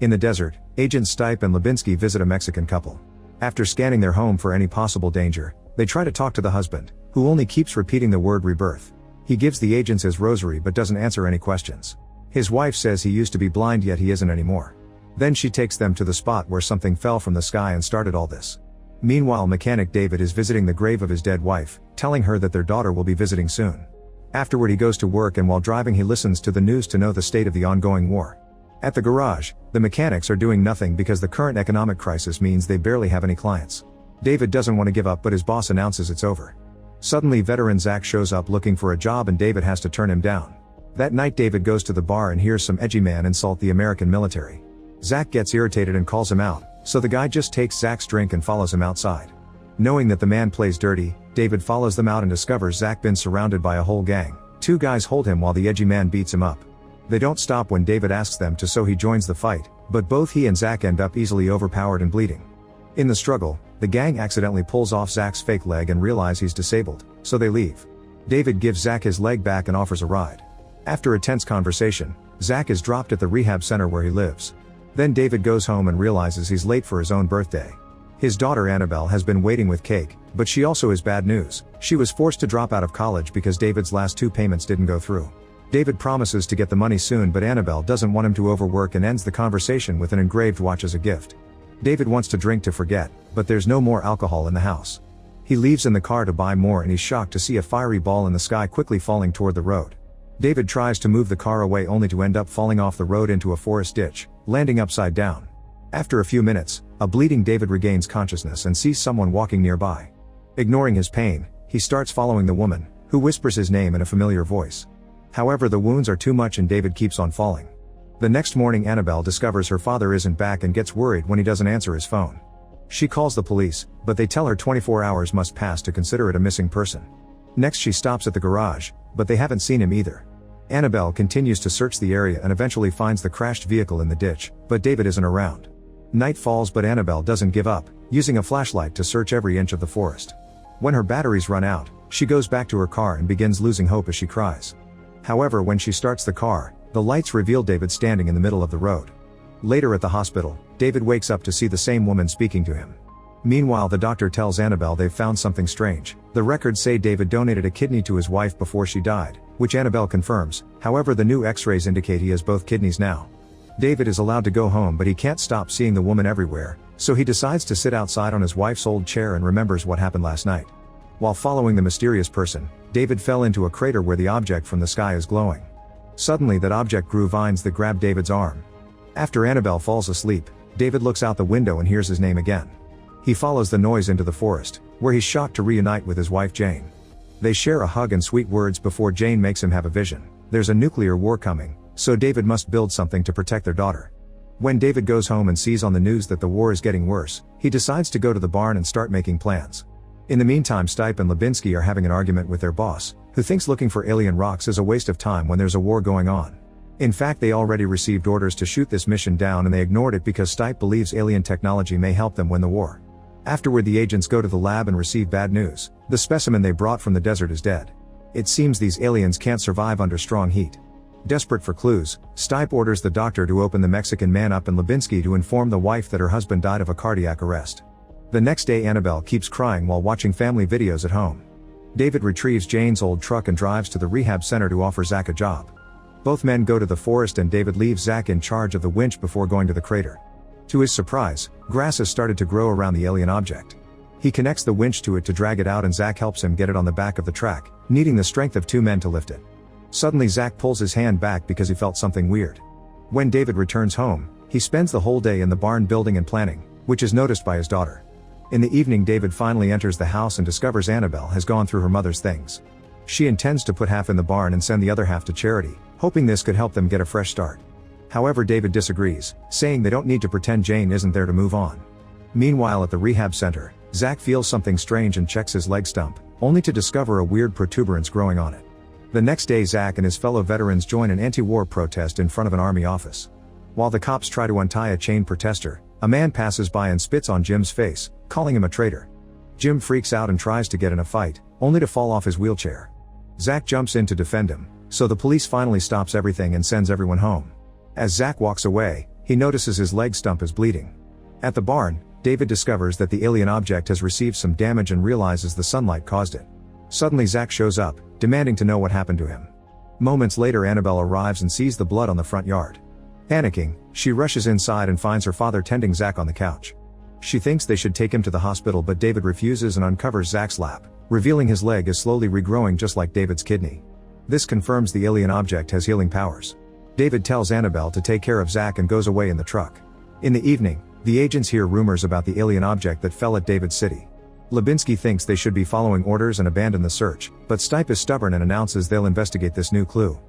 In the desert, Agents Stipe and Lubinsky visit a Mexican couple. After scanning their home for any possible danger, they try to talk to the husband, who only keeps repeating the word rebirth. He gives the agents his rosary but doesn't answer any questions. His wife says he used to be blind yet he isn't anymore. Then she takes them to the spot where something fell from the sky and started all this. Meanwhile, mechanic David is visiting the grave of his dead wife, telling her that their daughter will be visiting soon. Afterward he goes to work, and while driving he listens to the news to know the state of the ongoing war. At the garage, the mechanics are doing nothing because the current economic crisis means they barely have any clients. David doesn't want to give up, but his boss announces it's over. Suddenly veteran Zach shows up looking for a job and David has to turn him down. That night David goes to the bar and hears some edgy man insult the American military. Zach gets irritated and calls him out, so the guy just takes Zach's drink and follows him outside. Knowing that the man plays dirty, David follows them out and discovers Zach been surrounded by a whole gang. 2 guys hold him while the edgy man beats him up. They don't stop when David asks them to, so he joins the fight, but both he and Zach end up easily overpowered and bleeding. In the struggle, the gang accidentally pulls off Zach's fake leg and realize he's disabled, so they leave. David gives Zach his leg back and offers a ride. After a tense conversation, Zach is dropped at the rehab center where he lives. Then David goes home and realizes he's late for his own birthday. His daughter Annabelle has been waiting with cake, but she also has bad news. She was forced to drop out of college because David's last 2 payments didn't go through. David promises to get the money soon, but Annabelle doesn't want him to overwork and ends the conversation with an engraved watch as a gift. David wants to drink to forget, but there's no more alcohol in the house. He leaves in the car to buy more and he's shocked to see a fiery ball in the sky quickly falling toward the road. David tries to move the car away only to end up falling off the road into a forest ditch, landing upside down. After a few minutes, a bleeding David regains consciousness and sees someone walking nearby. Ignoring his pain, he starts following the woman, who whispers his name in a familiar voice. However, the wounds are too much and David keeps on falling. The next morning Annabelle discovers her father isn't back and gets worried when he doesn't answer his phone. She calls the police, but they tell her 24 hours must pass to consider it a missing person. Next she stops at the garage, but they haven't seen him either. Annabelle continues to search the area and eventually finds the crashed vehicle in the ditch, but David isn't around. Night falls, but Annabelle doesn't give up, using a flashlight to search every inch of the forest. When her batteries run out, she goes back to her car and begins losing hope as she cries. However, when she starts the car, the lights reveal David standing in the middle of the road. Later at the hospital, David wakes up to see the same woman speaking to him. Meanwhile, the doctor tells Annabelle they've found something strange. The records say David donated a kidney to his wife before she died, which Annabelle confirms. However, the new x-rays indicate he has both kidneys now. David is allowed to go home, but he can't stop seeing the woman everywhere, so he decides to sit outside on his wife's old chair and remembers what happened last night. While following the mysterious person, David fell into a crater where the object from the sky is glowing. Suddenly that object grew vines that grab David's arm. After Annabelle falls asleep, David looks out the window and hears his name again. He follows the noise into the forest, where he's shocked to reunite with his wife Jane. They share a hug and sweet words before Jane makes him have a vision. There's a nuclear war coming, so David must build something to protect their daughter. When David goes home and sees on the news that the war is getting worse, he decides to go to the barn and start making plans. In the meantime, Stipe and Lubinsky are having an argument with their boss, who thinks looking for alien rocks is a waste of time when there's a war going on. In fact, they already received orders to shoot this mission down and they ignored it because Stipe believes alien technology may help them win the war. Afterward, the agents go to the lab and receive bad news. The specimen they brought from the desert is dead. It seems these aliens can't survive under strong heat. Desperate for clues, Stipe orders the doctor to open the Mexican man up and Lubinsky to inform the wife that her husband died of a cardiac arrest. The next day, Annabelle keeps crying while watching family videos at home. David retrieves Jane's old truck and drives to the rehab center to offer Zach a job. Both men go to the forest and David leaves Zach in charge of the winch before going to the crater. To his surprise, grass has started to grow around the alien object. He connects the winch to it to drag it out and Zach helps him get it on the back of the track, needing the strength of 2 men to lift it. Suddenly Zach pulls his hand back because he felt something weird. When David returns home, he spends the whole day in the barn building and planning, which is noticed by his daughter. In the evening, David finally enters the house and discovers Annabelle has gone through her mother's things. She intends to put half in the barn and send the other half to charity, hoping this could help them get a fresh start. However, David disagrees, saying they don't need to pretend Jane isn't there to move on. Meanwhile, at the rehab center, Zach feels something strange and checks his leg stump, only to discover a weird protuberance growing on it. The next day, Zach and his fellow veterans join an anti-war protest in front of an army office. While the cops try to untie a chained protester, a man passes by and spits on Jim's face, calling him a traitor. Jim freaks out and tries to get in a fight, only to fall off his wheelchair. Zach jumps in to defend him, so the police finally stops everything and sends everyone home. As Zach walks away, He notices his leg stump is bleeding. At the barn, David discovers that the alien object has received some damage and realizes the sunlight caused it. Suddenly Zach shows up, demanding to know what happened to him. Moments later Annabelle arrives and sees the blood on the front yard. Panicking, she rushes inside and finds her father tending Zach on the couch. She thinks they should take him to the hospital, but David refuses and uncovers Zach's lap, revealing his leg is slowly regrowing just like David's kidney. This confirms the alien object has healing powers. David tells Annabelle to take care of Zach and goes away in the truck. In the evening, the agents hear rumors about the alien object that fell at David's city. Lubinsky thinks they should be following orders and abandon the search, but Stipe is stubborn and announces they'll investigate this new clue.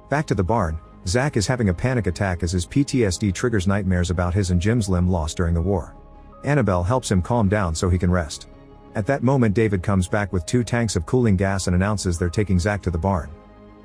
Back to the barn, Zach is having a panic attack as his PTSD triggers nightmares about his and Jim's limb loss during the war. Annabelle helps him calm down so he can rest. At that moment David comes back with 2 tanks of cooling gas and announces they're taking Zach to the barn.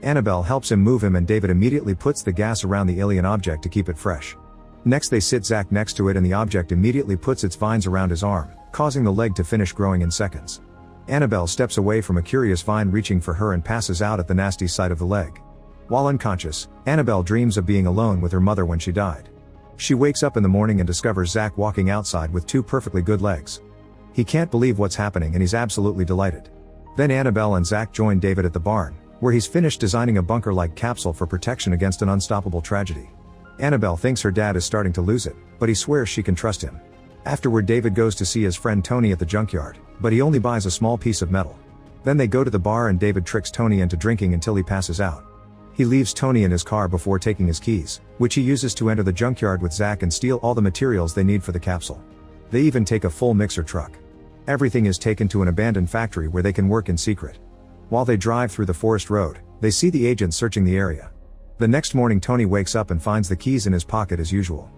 Annabelle helps him move him and David immediately puts the gas around the alien object to keep it fresh. Next they sit Zach next to it and the object immediately puts its vines around his arm, causing the leg to finish growing in seconds. Annabelle steps away from a curious vine reaching for her and passes out at the nasty sight of the leg. While unconscious, Annabelle dreams of being alone with her mother when she died. She wakes up in the morning and discovers Zach walking outside with 2 perfectly good legs. He can't believe what's happening and he's absolutely delighted. Then Annabelle and Zach join David at the barn, where he's finished designing a bunker-like capsule for protection against an unstoppable tragedy. Annabelle thinks her dad is starting to lose it, but he swears she can trust him. Afterward David goes to see his friend Tony at the junkyard, but he only buys a small piece of metal. Then they go to the bar and David tricks Tony into drinking until he passes out. He leaves Tony in his car before taking his keys, which he uses to enter the junkyard with Zach and steal all the materials they need for the capsule. They even take a full mixer truck. Everything is taken to an abandoned factory where they can work in secret. While they drive through the forest road, they see the agents searching the area. The next morning Tony wakes up and finds the keys in his pocket as usual.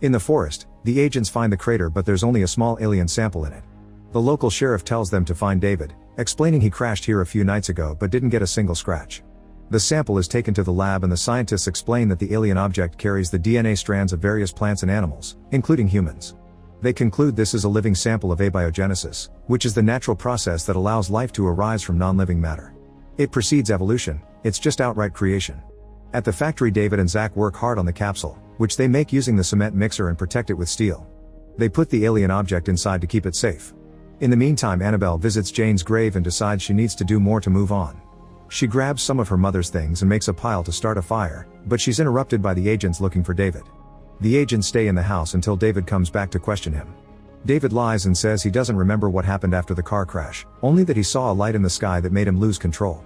In the forest, the agents find the crater but there's only a small alien sample in it. The local sheriff tells them to find David, explaining he crashed here a few nights ago but didn't get a single scratch. The sample is taken to the lab and the scientists explain that the alien object carries the DNA strands of various plants and animals, including humans. They conclude this is a living sample of abiogenesis, which is the natural process that allows life to arise from non-living matter. It precedes evolution, it's just outright creation. At the factory David and Zach work hard on the capsule, which they make using the cement mixer and protect it with steel. They put the alien object inside to keep it safe. In the meantime Annabelle visits Jane's grave and decides she needs to do more to move on. She grabs some of her mother's things and makes a pile to start a fire, but she's interrupted by the agents looking for David. The agents stay in the house until David comes back to question him. David lies and says he doesn't remember what happened after the car crash, only that he saw a light in the sky that made him lose control.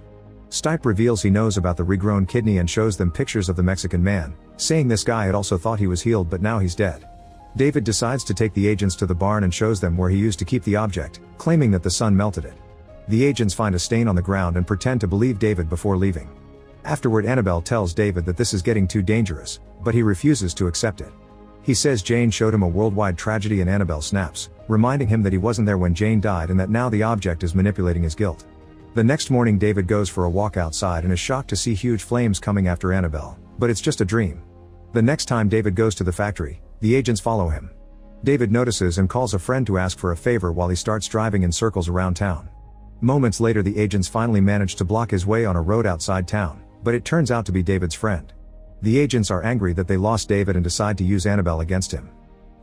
Stipe reveals he knows about the regrown kidney and shows them pictures of the Mexican man, saying this guy had also thought he was healed but now he's dead. David decides to take the agents to the barn and shows them where he used to keep the object, claiming that the sun melted it. The agents find a stain on the ground and pretend to believe David before leaving. Afterward Annabelle tells David that this is getting too dangerous, but he refuses to accept it. He says Jane showed him a worldwide tragedy and Annabelle snaps, reminding him that he wasn't there when Jane died and that now the object is manipulating his guilt. The next morning David goes for a walk outside and is shocked to see huge flames coming after Annabelle, but it's just a dream. The next time David goes to the factory, the agents follow him. David notices and calls a friend to ask for a favor while he starts driving in circles around town. Moments later the agents finally manage to block his way on a road outside town, but it turns out to be David's friend. The agents are angry that they lost David and decide to use Annabelle against him.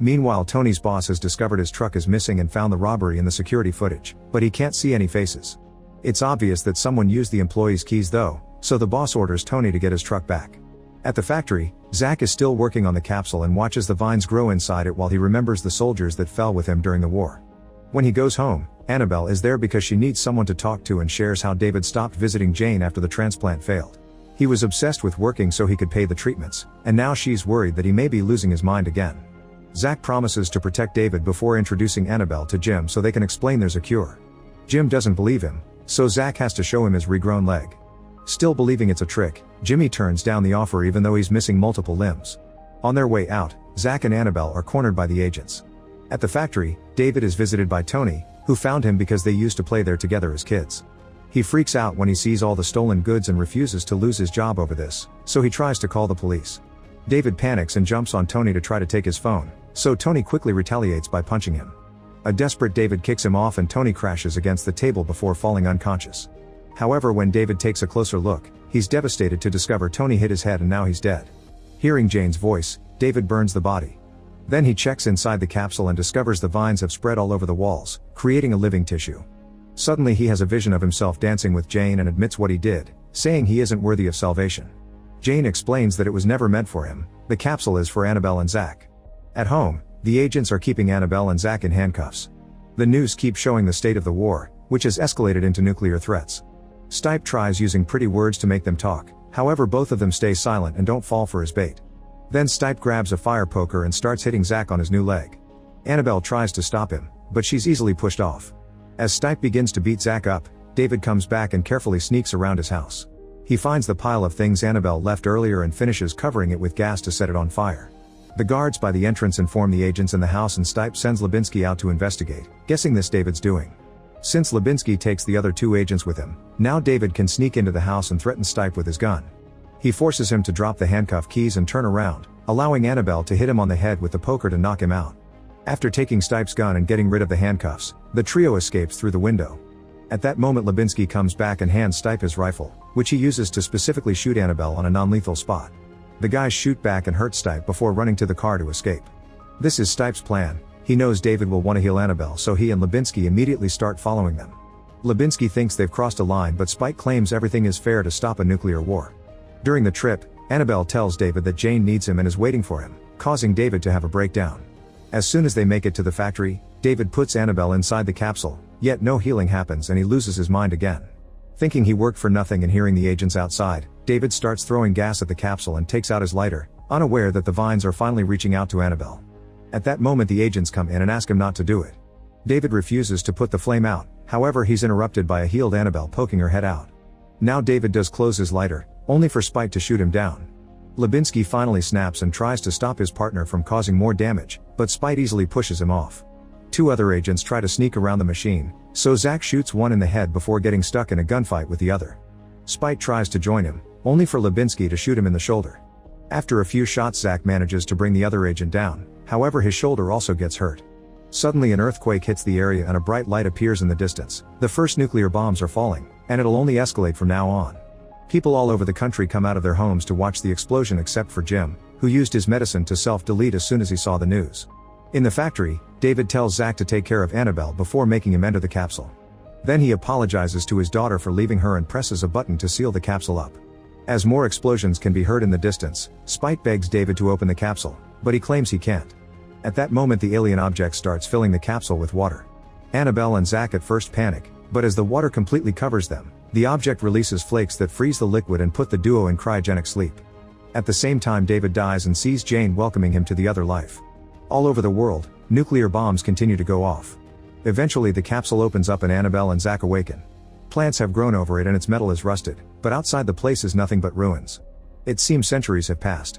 Meanwhile Tony's boss has discovered his truck is missing and found the robbery in the security footage, but he can't see any faces. It's obvious that someone used the employee's keys though, so the boss orders Tony to get his truck back. At the factory, Zach is still working on the capsule and watches the vines grow inside it while he remembers the soldiers that fell with him during the war. When he goes home, Annabelle is there because she needs someone to talk to and shares how David stopped visiting Jane after the transplant failed. He was obsessed with working so he could pay the treatments, and now she's worried that he may be losing his mind again. Zach promises to protect David before introducing Annabelle to Jim so they can explain there's a cure. Jim doesn't believe him, so Zach has to show him his regrown leg. Still believing it's a trick, Jimmy turns down the offer even though he's missing multiple limbs. On their way out, Zach and Annabelle are cornered by the agents. At the factory, David is visited by Tony, who found him because they used to play there together as kids. He freaks out when he sees all the stolen goods and refuses to lose his job over this, so he tries to call the police. David panics and jumps on Tony to try to take his phone, so Tony quickly retaliates by punching him. A desperate David kicks him off and Tony crashes against the table before falling unconscious. However, when David takes a closer look, he's devastated to discover Tony hit his head and now he's dead. Hearing Jane's voice, David burns the body. Then he checks inside the capsule and discovers the vines have spread all over the walls, creating a living tissue. Suddenly he has a vision of himself dancing with Jane and admits what he did, saying he isn't worthy of salvation. Jane explains that it was never meant for him, the capsule is for Annabelle and Zach. At home, the agents are keeping Annabelle and Zach in handcuffs. The news keeps showing the state of the war, which has escalated into nuclear threats. Stipe tries using pretty words to make them talk, however both of them stay silent and don't fall for his bait. Then Stipe grabs a fire poker and starts hitting Zach on his new leg. Annabelle tries to stop him, but she's easily pushed off. As Stipe begins to beat Zach up, David comes back and carefully sneaks around his house. He finds the pile of things Annabelle left earlier and finishes covering it with gas to set it on fire. The guards by the entrance inform the agents in the house and Stipe sends Lubinsky out to investigate, guessing this David's doing. Since Lubinsky takes the other two agents with him, now David can sneak into the house and threaten Stipe with his gun. He forces him to drop the handcuff keys and turn around, allowing Annabelle to hit him on the head with the poker to knock him out. After taking Stipe's gun and getting rid of the handcuffs, the trio escapes through the window. At that moment Lubinsky comes back and hands Stipe his rifle, which he uses to specifically shoot Annabelle on a non-lethal spot. The guys shoot back and hurt Stipe before running to the car to escape. This is Stipe's plan. He knows David will want to heal Annabelle, so he and Lubinsky immediately start following them. Lubinsky thinks they've crossed a line, but Stipe claims everything is fair to stop a nuclear war. During the trip, Annabelle tells David that Jane needs him and is waiting for him, causing David to have a breakdown. As soon as they make it to the factory, David puts Annabelle inside the capsule, yet no healing happens and he loses his mind again. Thinking he worked for nothing and hearing the agents outside, David starts throwing gas at the capsule and takes out his lighter, unaware that the vines are finally reaching out to Annabelle. At that moment the agents come in and ask him not to do it. David refuses to put the flame out, however he's interrupted by a healed Annabelle poking her head out. Now David does close his lighter, only for Stipe to shoot him down. Lubinsky finally snaps and tries to stop his partner from causing more damage, but Stipe easily pushes him off. Two other agents try to sneak around the machine, so Zach shoots one in the head before getting stuck in a gunfight with the other. Stipe tries to join him, only for Lubinsky to shoot him in the shoulder. After a few shots Zach manages to bring the other agent down, however his shoulder also gets hurt. Suddenly an earthquake hits the area and a bright light appears in the distance. The first nuclear bombs are falling, and it'll only escalate from now on. People all over the country come out of their homes to watch the explosion except for Jim, who used his medicine to self-delete as soon as he saw the news. In the factory, David tells Zach to take care of Annabelle before making him enter the capsule. Then he apologizes to his daughter for leaving her and presses a button to seal the capsule up. As more explosions can be heard in the distance, Stipe begs David to open the capsule, but he claims he can't. At that moment the alien object starts filling the capsule with water. Annabelle and Zach at first panic, but as the water completely covers them, the object releases flakes that freeze the liquid and put the duo in cryogenic sleep. At the same time David dies and sees Jane welcoming him to the other life. All over the world, nuclear bombs continue to go off. Eventually the capsule opens up and Annabelle and Zach awaken. Plants have grown over it and its metal is rusted, but outside the place is nothing but ruins. It seems centuries have passed.